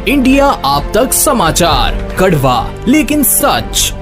India आप तक समाचार, कड़वा लेकिन सच।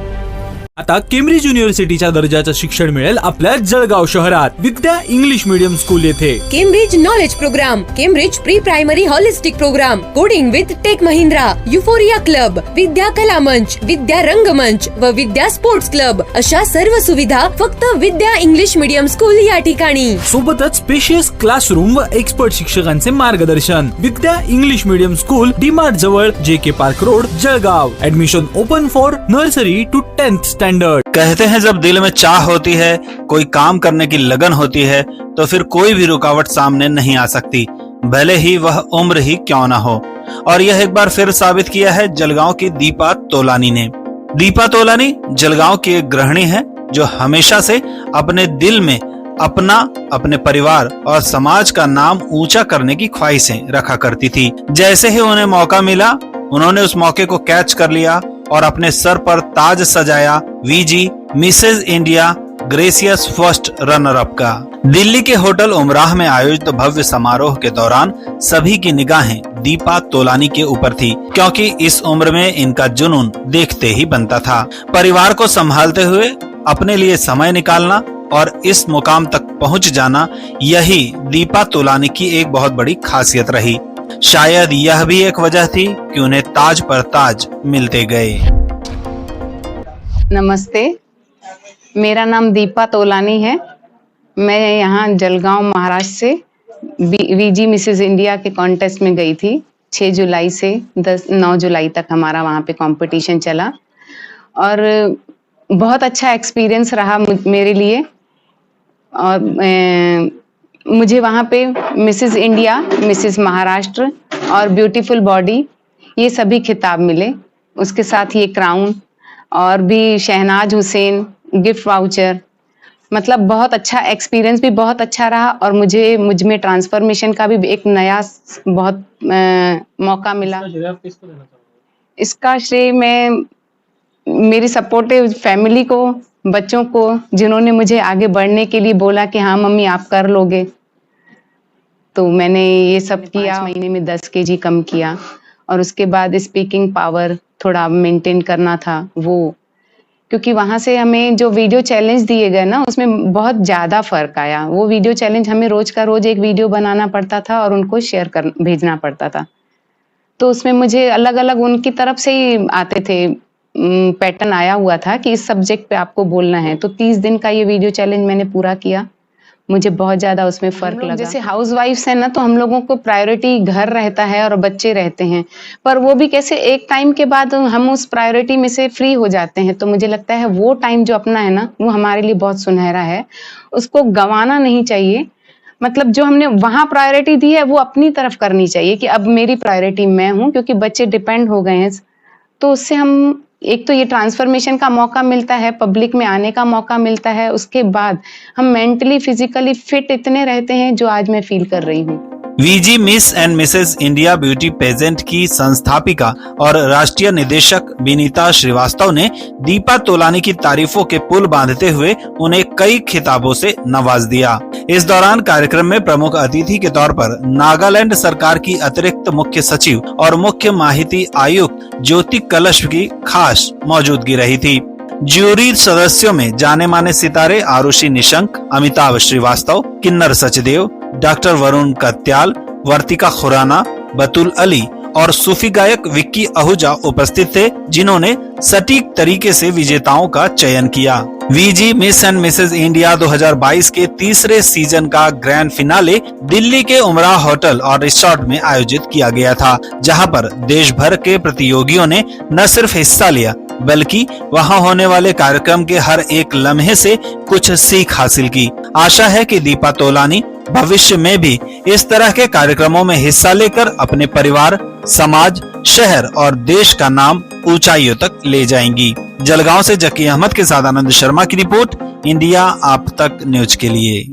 आता केम्ब्रिज युनिव्हर्सिटीच्या दर्जाचं शिक्षण मिळेल आपल्या जळगाव शहरात विद्या इंग्लिश मीडियम स्कूल येथे। Cambridge knowledge program, Cambridge pre primary holistic program, coding with Tech Mahindra, euphoria club, Vidya Kala Manch, विद्या रंगमंच व विद्या स्पोर्ट्स क्लब अशा सर्व सुविधा फक्त विद्या इंग्लिश मीडियम स्कूल या ठिकाणी। सोबतच स्पेशियस क्लासरूम व एक्सपर्ट शिक्षकांचे मार्गदर्शन। Vidya English medium school DMart जवळ JK park road Jalgaon. Admission open for nursery to 10th standard. कहते हैं जब दिल में चाह होती है, कोई काम करने की लगन होती है, तो फिर कोई भी रुकावट सामने नहीं आ सकती, भले ही वह उम्र ही क्यों ना हो। और यह एक बार फिर साबित किया है जलगांव की दीपा तोलानी ने। दीपा तोलानी जलगांव की एक गृहिणी है जो हमेशा से अपने दिल में अपना, अपने परिवार और समाज का नाम ऊंचा करने की ख्वाहिशें रखा करती थी। जैसे ही उन्हें मौका मिला, उन्होंने उस मौके को कैच कर लिया और अपने सर पर ताज सजाया VG Mrs India gracious first runner up का। दिल्ली के होटल उमराह में आयोजित भव्य समारोह के दौरान सभी की निगाहें दीपा तोलानी के ऊपर थी, क्योंकि इस उम्र में इनका जुनून देखते ही बनता था। परिवार को संभालते हुए अपने लिए समय निकालना और इस मुकाम तक पहुंच जाना, यही दीपा तोलानी की एक बहुत बड़ी खासियत रही। शायद यह भी एक वजह थी कि उन्हें ताज पर ताज मिलते गए। नमस्ते, मेरा नाम दीपा तोलानी है। मैं यहाँ जलगांव महाराष्ट्र से VG मिसेज इंडिया के कॉन्टेस्ट में गई थी। 6 जुलाई से 9 जुलाई तक हमारा वहाँ पे कंपटीशन चला और बहुत अच्छा एक्सपीरियंस रहा मेरे लिए। और मुझे वहाँ पे मिसेज इंडिया, मिसेज महाराष्ट्र और ब्यूटीफुल बॉडी, ये सभी खिताब मिले। उसके साथ ये क्राउन और भी शहनाज हुसैन गिफ्ट वाउचर, मतलब बहुत अच्छा एक्सपीरियंस भी बहुत अच्छा रहा। और मुझ में ट्रांसफॉर्मेशन का भी एक नया बहुत मौका मिला। इसका श्रेय मैं मेरी सपोर्टिव फैमिली को, बच्चों को, जिन्होंने मुझे आगे बढ़ने के लिए बोला कि हाँ मम्मी आप कर लोगे, तो मैंने ये सब किया। 5 महीने में 10 kg कम किया। और उसके बाद स्पीकिंग पावर थोड़ा मेंटेन करना था वो, क्योंकि वहाँ से हमें जो वीडियो चैलेंज दिए गए ना, उसमें बहुत ज़्यादा फर्क आया। वो वीडियो चैलेंज हमें रोज का रोज एक वीडियो बनाना पड़ता था और उनको भेजना पड़ता था। तो उसमें मुझे अलग अलग उनकी तरफ से ही आते थे, पैटर्न आया हुआ था कि इस सब्जेक्ट पे आपको बोलना है। तो 30 दिन का ये वीडियो चैलेंज मैंने पूरा किया। मुझे बहुत ज्यादा उसमें फर्क लगा। जैसे हाउस वाइफ्स है ना, तो हम लोगों को प्रायोरिटी घर रहता है और बच्चे रहते हैं, पर वो भी कैसे एक टाइम के बाद हम उस प्रायोरिटी में से फ्री हो जाते हैं। तो मुझे लगता है वो टाइम जो अपना है ना, वो हमारे लिए बहुत सुनहरा है, उसको गंवाना नहीं चाहिए। मतलब जो हमने वहां प्रायोरिटी दी है वो अपनी तरफ करनी चाहिए कि अब मेरी प्रायोरिटी मैं हूँ, क्योंकि बच्चे डिपेंड हो गए हैं। तो उससे हम एक तो ये ट्रांसफॉर्मेशन का मौका मिलता है, पब्लिक में आने का मौका मिलता है। उसके बाद हम मेंटली फिजिकली फिट इतने रहते हैं जो आज मैं फील कर रही हूँ। VG miss and Mrs India beauty pageant की संस्थापिका और राष्ट्रीय निदेशक विनीता श्रीवास्तव ने दीपा तोलानी की तारीफों के पुल बांधते हुए उन्हें कई खिताबों से नवाज दिया। इस दौरान कार्यक्रम में प्रमुख अतिथि के तौर पर नागालैंड सरकार की अतिरिक्त मुख्य सचिव और मुख्य माहिती आयुक्त ज्योति कलश की खास मौजूदगी रही थी। ज्यूरी सदस्यों में जाने माने सितारे आरुषि निशंक, अमिताभ श्रीवास्तव, किन्नर सचदेव, डॉक्टर वरुण कत्याल, वर्तिका खुराना, बतुल अली और सूफी गायक विक्की आहूजा उपस्थित थे, जिन्होंने सटीक तरीके से विजेताओं का चयन किया। VG miss and Mrs India 2022 के तीसरे सीजन का ग्रैंड फिनाले दिल्ली के उमराह होटल और रिसोर्ट में आयोजित किया गया था, जहां पर देश भर के प्रतियोगियों ने न सिर्फ हिस्सा लिया, बल्कि वहां होने वाले कार्यक्रम के हर एक लम्हे से कुछ सीख हासिल की। आशा है कि दीपा तोलानी भविष्य में भी इस तरह के कार्यक्रमों में हिस्सा लेकर अपने परिवार, समाज, शहर और देश का नाम ऊंचाइयों तक ले जाएंगी। जलगांव से जकी अहमद के साथ आनंद शर्मा की रिपोर्ट, इंडिया आप तक न्यूज के लिए।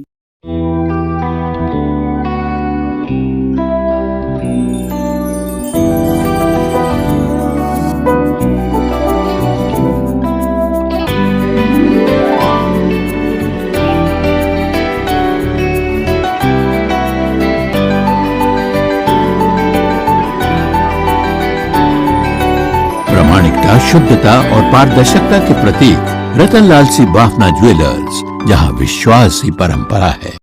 प्रामाणिकता, शुद्धता और पारदर्शिता के प्रतीक रतनलाल सी बाफना ज्वेलर्स, जहां विश्वास ही परंपरा है।